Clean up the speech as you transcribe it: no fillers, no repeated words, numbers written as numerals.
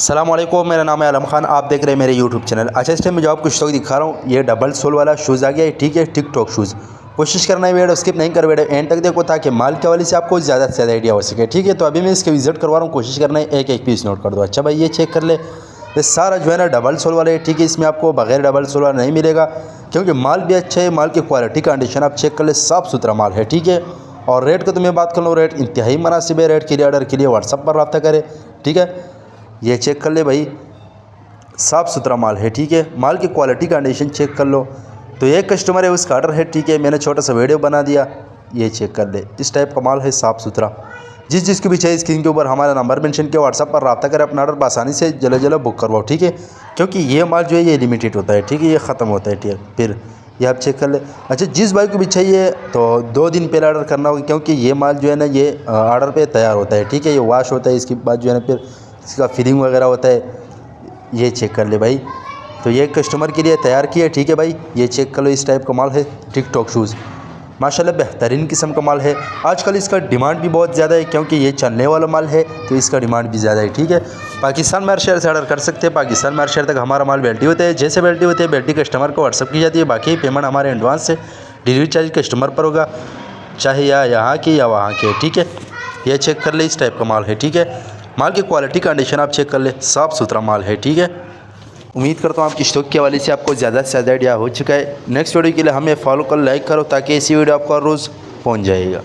अस्सलामुअलैकुम, मेरा नाम है आलम खान। आप देख रहे हैं मेरे यूट्यूब चैनल। अच्छा, इस टाइम मैं जो आपको स्टॉक दिखा रहा हूँ, ये डबल सोल वाला शूज़ आ गया है, ठीक है, टिकटॉक शूज़। कोशिश करना है वीडियो स्किप नहीं कर, वीडियो एंड तक देखो ताकि माल के हवाले से आपको ज़्यादा से ज़्यादा आइडिया हो सके, ठीक है। तो अभी मैं इसके विजिट करवा रहा हूँ, कोशिश करना है एक एक पीस नोट कर दो। अच्छा भाई, ये चेक कर ले, ये सारा जो है ना डबल सोल वाला है, ठीक है। इसमें आपको बगैर डबल सोल वाला नहीं मिलेगा, क्योंकि माल भी अच्छा है, माल की क्वालिटी कंडीशन आप चेक कर ले, साफ़ सुथरा माल है, ठीक है। और रेट का तो मैं बात कर लूँ, रेट इंतहाई मुनासिब है। रेट के लिए, ऑर्डर के लिए व्हाट्सअप पर रब्ता करें, ठीक है। ये चेक कर ले भाई, साफ़ सुथरा माल है, ठीक है। माल की क्वालिटी कंडीशन चेक कर लो। तो एक कस्टमर है, उसका ऑर्डर है, ठीक है, मैंने छोटा सा वीडियो बना दिया। ये चेक कर ले, इस टाइप का माल है, साफ़ सुथरा। जिस जिसको भी चाहिए स्क्रीन के ऊपर हमारा नंबर मेंशन किया, व्हाट्सअप पर रब्ता करें, अपना ऑर्डर आसानी से जल्द जल्द बुक करवाओ, ठीक है। क्योंकि ये माल जो है ये लिमिटेड होता है, ठीक है, ये ख़त्म होता है, ठीक है। फिर ये आप चेक कर ले। अच्छा, जिस भाई को भी चाहिए तो 2 दिन पहले ऑर्डर करना होगा, क्योंकि ये माल जो है ना ये ऑर्डर पे तैयार होता है, ठीक है। ये वॉश होता है, इसके बाद जो है ना फिर इसका फिलिंग वगैरह होता है। ये चेक कर ले भाई, तो ये कस्टमर के लिए तैयार किया है, ठीक है भाई। ये चेक कर लो, इस टाइप का माल है, टिकटॉक शूज़ माशाल्लाह बेहतरीन किस्म का माल है। आजकल इसका डिमांड भी बहुत ज़्यादा है, क्योंकि ये चलने वाला माल है, तो इसका डिमांड भी ज़्यादा है, ठीक है। पाकिस्तान में हर शहर से ऑर्डर कर सकते हैं, पाकिस्तान में हर शहर तक हमारा माल बेल्टी होता है। जैसे बेल्टी होती है, बेल्टी कस्टमर को व्हाट्सअप की जाती है, बाकी पेमेंट हमारे एडवांस से, डिलीवरी चार्ज कस्टमर पर होगा, चाहे या यहाँ की या वहाँ के, ठीक है। ये चेक कर ले, इस टाइप का माल है, ठीक है। माल की क्वालिटी कंडीशन आप चेक कर ले, साफ़ सुथरा माल है, ठीक है। उम्मीद करता हूँ आपकी स्टॉक के हवाले से आपको ज़्यादा से ज़्यादा आइडिया हो चुका है। नेक्स्ट वीडियो के लिए हमें फॉलो कर, लाइक करो, ताकि ऐसी वीडियो आपको हर रोज़ पहुँच जाएगा।